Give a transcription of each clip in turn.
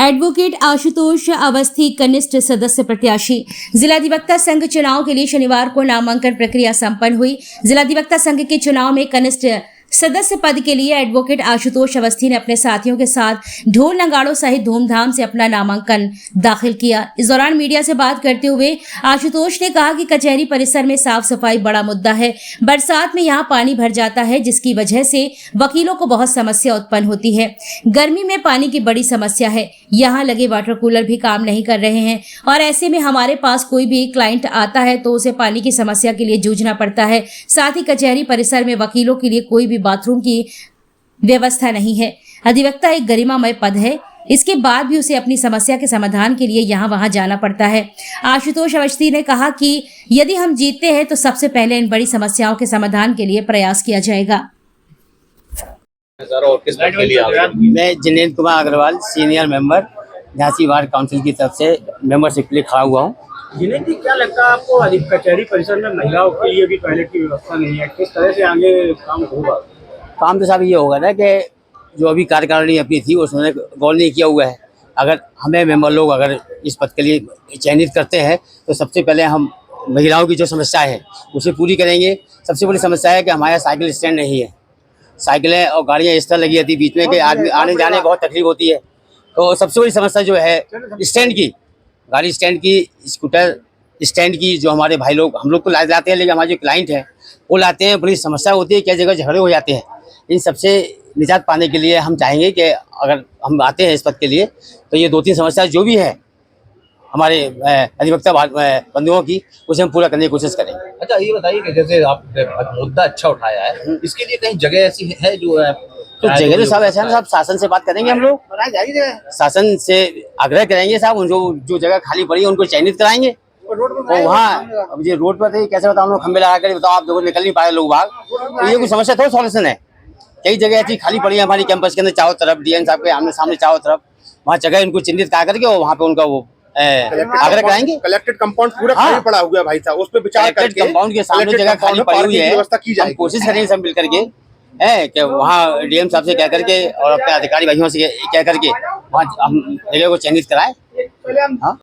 Advocate Ashutosh Awasthi कनिष्ठ सदस्य प्रत्याशी। जिलाधिवक्ता संघ चुनाव के लिए शनिवार को नामांकन प्रक्रिया संपन्न हुई। जिलाधिवक्ता संघ के चुनाव में कनिष्ठ सदस्य पद के लिए एडवोकेट आशुतोष अवस्थी ने अपने साथियों के साथ ढोल नगाड़ों सहित धूमधाम से अपना नामांकन दाखिल किया। इस दौरान मीडिया से बात करते हुए आशुतोष ने कहा कि कचहरी परिसर में साफ सफाई बड़ा मुद्दा है। बरसात में यहाँ पानी भर जाता है, जिसकी वजह से वकीलों को बहुत समस्या उत्पन्न होती है। गर्मी में पानी की बड़ी समस्या है। यहाँ लगे वाटर कूलर भी काम नहीं कर रहे हैं और ऐसे में हमारे पास कोई भी क्लाइंट आता है तो उसे पानी की समस्या के लिए जूझना पड़ता है। साथ ही कचहरी परिसर में वकीलों के लिए कोई भी बाथरूम की व्यवस्था नहीं है। अधिवक्ता एक गरिमामय पद है, इसके बाद भी उसे अपनी समस्या के समाधान के लिए यहाँ वहाँ जाना पड़ता है। आशुतोष अवस्थी ने कहा कि यदि हम जीतते हैं तो सबसे पहले इन बड़ी समस्याओं के समाधान के लिए प्रयास किया जाएगा। मैं Jinendra Kumar Agarwal, senior member, Jhansi ward council की तरफ से मेंबरशिप के लिए खड़ा हुआ हूँ। जिनेंद्र जी, क्या लगता है आपको कचहरी परिसर में महिलाओं के लिए भी टॉयलेट की व्यवस्था नहीं है, किस तरह से आगे काम होगा? काम तो साहब ये होगा ना कि जो अभी कार्यकारिणी अपनी थी उसने गौर नहीं किया हुआ है। अगर हमें मेंबर लोग अगर इस पद के लिए चयनित करते हैं तो सबसे पहले हम महिलाओं की जो समस्या है उसे पूरी करेंगे। सबसे बड़ी समस्या है कि हमारे यहाँ साइकिल स्टैंड नहीं है। साइकिलें और गाड़ियाँ इस तरह लगी रहती बीच में कि आदमी आने जाने में बहुत तकलीफ होती है। तो सबसे बड़ी समस्या जो है स्टैंड की, गाड़ी स्टैंड की, स्कूटर स्टैंड की, जो हमारे भाई लोग हम लोग तो लाते हैं, लेकिन हमारे जो क्लाइंट हैं वो लाते हैं, बड़ी समस्या होती है, क्या जगह झगड़े हो जाते हैं। इन सबसे निजात पाने के लिए हम चाहेंगे कि अगर हम आते हैं इस पद के लिए तो ये 2-3 समस्या जो भी है हमारे अधिवक्ता बंधुओं की, उसे हम पूरा करने की कोशिश करेंगे। अच्छा, ये बताइए कि जैसे आप मुद्दा अच्छा उठाया है, इसके लिए कहीं जगह ऐसी है जो तो जगह तो साहब ऐसा है ना साहब, शासन से बात करेंगे हम लोग, शासन से आग्रह करेंगे साहब, जो जगह खाली पड़ी है उनको चयनित कराएंगे। और वहाँ अब ये रोड पर थे, कैसे बताओ, हम लोग खंबे लगा कर बताओ, आप लोग निकल नहीं पाए लोग बाग, तो ये कोई समस्या थोड़ा सॉल्यूशन है। कई जगह ऐसी खाली पड़ी है हमारी कैंपस के अंदर चारों तरफ, डीएम साहब के आमने सामने चारों तरफ, वहाँ जगह इनको चिन्हित करा करके और वहाँ पे उनका वो आग्रह कराएंगे। कलेक्टेड कंपाउंड पूरा खाली पड़ा हुआ है भाई साहब, उस पे विचार करके कंपाउंड के सामने जगह खाली पड़ी हुई है, हम कोशिश करेंगे सब मिल करके कि वहाँ डीएम साहब से कह करके और अपने अधिकारी भाइयों से कह करके वहाँ हम जगह को चिन्हित कराएं। हाँ,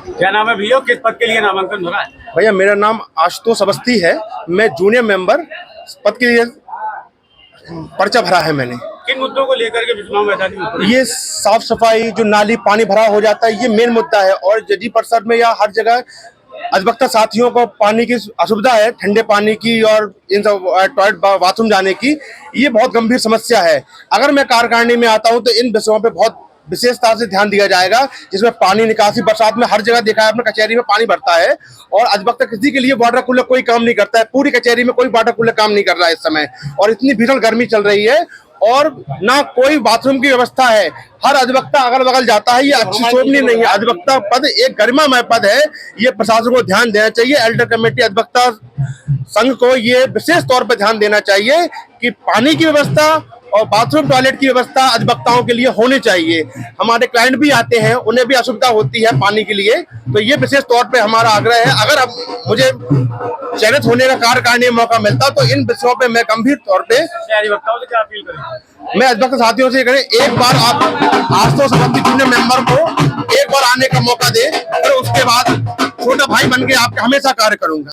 क्या नाम है भैया, किस पद के लिए नामांकन हो रहा है? भैया मेरा नाम आशुतोष अवस्थी है, मैं जूनियर मेंबर पद के लिए पर्चा भरा है मैंने। किन मुद्दों को लेकर के चुनाव मैदान में? ये साफ सफाई, जो नाली पानी भरा हो जाता है, ये मेन मुद्दा है। और जजी परिसर में या हर जगह अधिवक्ता साथियों को पानी की असुविधा है, ठंडे पानी की और इन सब टॉयलेट बाथरूम जाने की, ये बहुत गंभीर समस्या है। अगर मैं कार्यकारिणी में आता हूँ तो इन विषयों पे बहुत विशेषता से ध्यान दिया जाएगा, जिसमें पानी निकासी, बरसात में हर जगह देखा है अपने कचहरी में पानी भरता है और अधिवक्ता किसी के लिए वाटर कूलर कोई काम नहीं करता है। पूरी कचहरी में कोई वाटर कूलर काम नहीं कर रहा है इस समय, और इतनी भीषण गर्मी चल रही है और ना कोई बाथरूम की व्यवस्था है। हर अधिवक्ता अगल बगल जाता है, ये अच्छी शोभनीय नहीं है। अधिवक्ता पद एक गरिमामय पद है, ये प्रशासन को ध्यान देना चाहिए। एल्डर कमेटी अधिवक्ता संघ को ये विशेष तौर पर ध्यान देना चाहिए कि पानी की व्यवस्था और बाथरूम टॉयलेट की व्यवस्था अधिवक्ताओं के लिए होनी चाहिए। हमारे क्लाइंट भी आते हैं, उन्हें भी असुविधा होती है पानी के लिए, तो ये विशेष तौर पे हमारा आग्रह है। अगर अब मुझे चयनित होने का कार्यकारिणी में मौका मिलता तो इन विषयों पे मैं गंभीर तौर पे अधिवक्ताओं से क्या अपील करें? मैं अधिवक्ता साथियों से करें, एक बार आप आशुतोष अवस्थी जूनियर मेंबर को एक बार आने का मौका दे और उसके बाद छोटा भाई बन के आपके हमेशा कार्य करूंगा।